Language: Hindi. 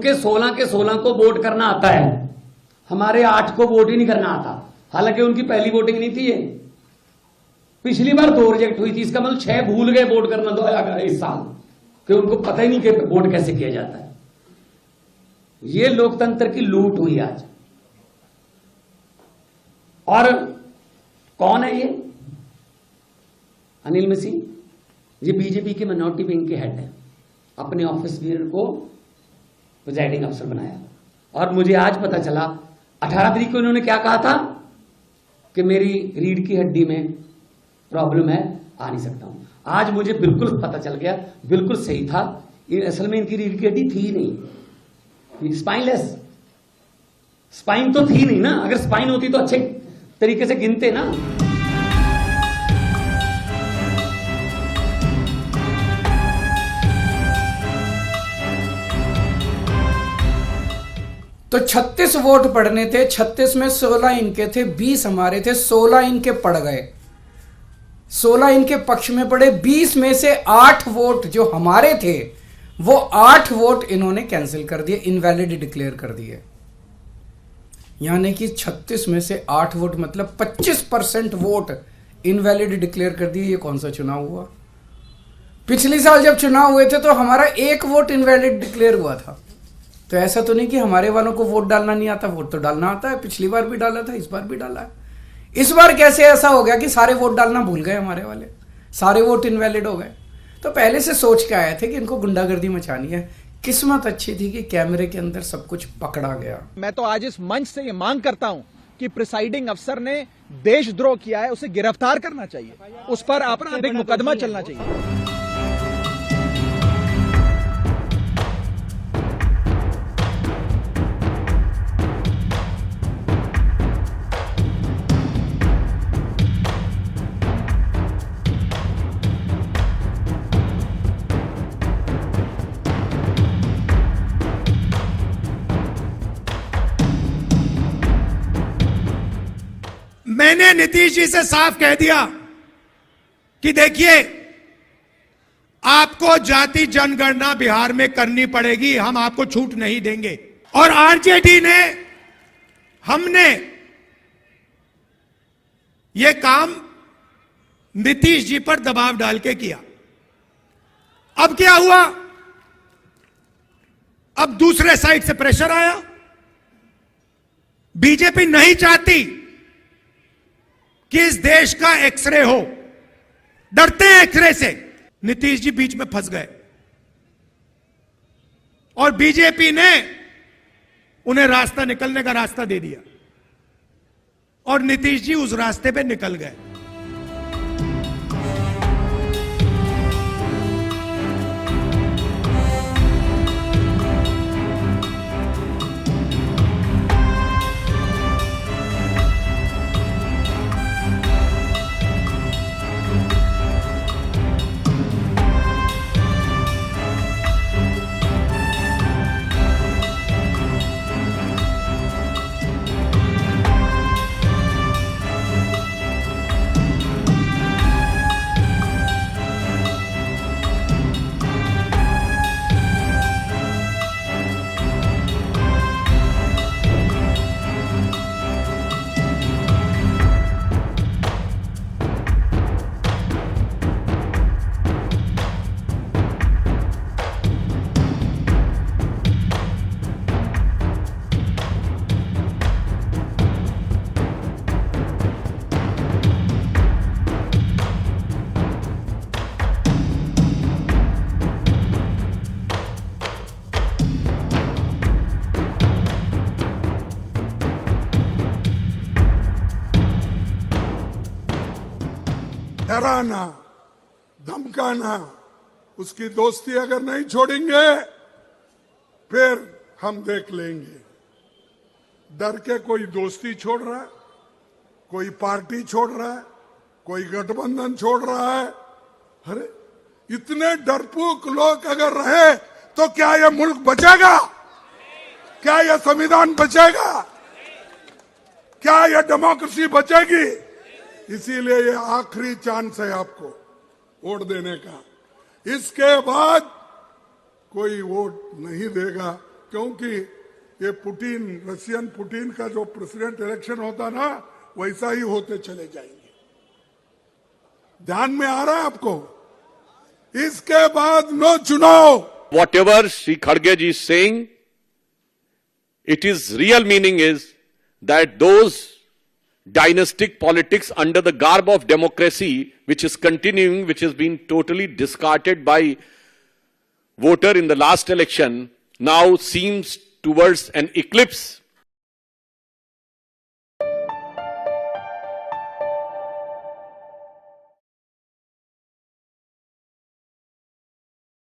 उनके 16 के 16 को वोट करना आता है, हमारे 8 को वोट ही नहीं करना आता। हालांकि उनकी पहली वोटिंग नहीं थी ये, पिछली बार 2 रिजेक्ट हुई थी, इसका मतलब 6 भूल गए वोट करना 2000 इस साल, कि उनको पता ही नहीं कि वोट कैसे किया जाता है। ये लोकतंत्र की लूट हुई आज। और कौन है ये? अनिल मसीह, ये बीजेपी के मिनॉरिटी विंग के हेड है, अपने ऑफिस बियर को प्रिजाइडिंग अफसर बनाया। और मुझे आज पता चला 18 तारीख को इन्होंने क्या कहा था कि मेरी रीढ़ की हड्डी में प्रॉब्लम है, आ नहीं सकता हूं। आज मुझे बिल्कुल पता चल गया, बिल्कुल सही था, असल में इनकी रीढ़ की हड्डी थी नहीं, स्पाइनलेस। स्पाइन तो थी नहीं ना, अगर स्पाइन होती तो अच्छे तरीके से गिनते ना। तो 36 वोट पड़ने थे, 36 में 16 इनके थे, 20 हमारे थे, 16 इनके पड़ गए, 16 इनके पक्ष में पड़े। 20 में से 8 वोट जो हमारे थे वो 8 वोट इन्होंने कैंसिल कर दिए, इनवैलिड डिक्लेयर कर दिए। यानी कि 36 में से 8 वोट मतलब 25% वोट इनवैलिड डिक्लेयर कर दिए। ये कौन सा चुनाव हुआ? पिछले साल जब चुनाव हुए थे तो हमारा 1 वोट इनवैलिड डिक्लेयर हुआ था। तो ऐसा तो नहीं कि हमारे वालों को वोट डालना नहीं आता, वोट तो डालना आता है। पिछली बार भी डाला था, इस बार भी डाला है। इस बार कैसे ऐसा हो गया कि सारे वोट डालना भूल गए हमारे वाले, सारे वोट इनवैलिड हो गए? तो पहले से सोच के आए थे कि इनको गुंडागर्दी मचानी है। किस्मत अच्छी थी कि कैमरे के अंदर सब कुछ पकड़ा गया। मैं तो आज इस मंच से ये मांग करता हूं कि प्रिसाइडिंग अफसर ने देशद्रोह किया है, उसे गिरफ्तार करना चाहिए, उस पर आपराधिक मुकदमा चलना चाहिए। मैंने नीतीश जी से साफ कह दिया कि देखिए, आपको जाति जनगणना बिहार में करनी पड़ेगी, हम आपको छूट नहीं देंगे। और आरजेडी ने, हमने यह काम नीतीश जी पर दबाव डाल के किया। अब क्या हुआ? अब दूसरे साइड से प्रेशर आया। बीजेपी नहीं चाहती कि इस देश का एक्सरे हो, डरते हैं एक्सरे से। नीतीश जी बीच में फंस गए और बीजेपी ने उन्हें रास्ता निकलने का रास्ता दे दिया और नीतीश जी उस रास्ते पे निकल गए। डराना, धमकाना, उसकी दोस्ती अगर नहीं छोड़ेंगे फिर हम देख लेंगे। डर के कोई दोस्ती छोड़ रहा है, कोई पार्टी छोड़ रहा है, कोई गठबंधन छोड़ रहा है। अरे इतने डरपोक लोग अगर रहे तो क्या यह मुल्क बचेगा? क्या यह संविधान बचेगा? क्या यह डेमोक्रेसी बचेगी? इसीलिए ये आखिरी चांस है आपको वोट देने का। इसके बाद कोई वोट नहीं देगा क्योंकि ये पुतिन, रशियन पुतिन का जो प्रेसिडेंट इलेक्शन होता ना, वैसा ही होते चले जाएंगे। ध्यान में आ रहा है आपको? इसके बाद नो चुनाव। Whatever Sri Kharge ji is saying, it is real meaning is that those dynastic politics under the garb of democracy, which is continuing, which has been totally discarded by voter in the last election, now seems towards an eclipse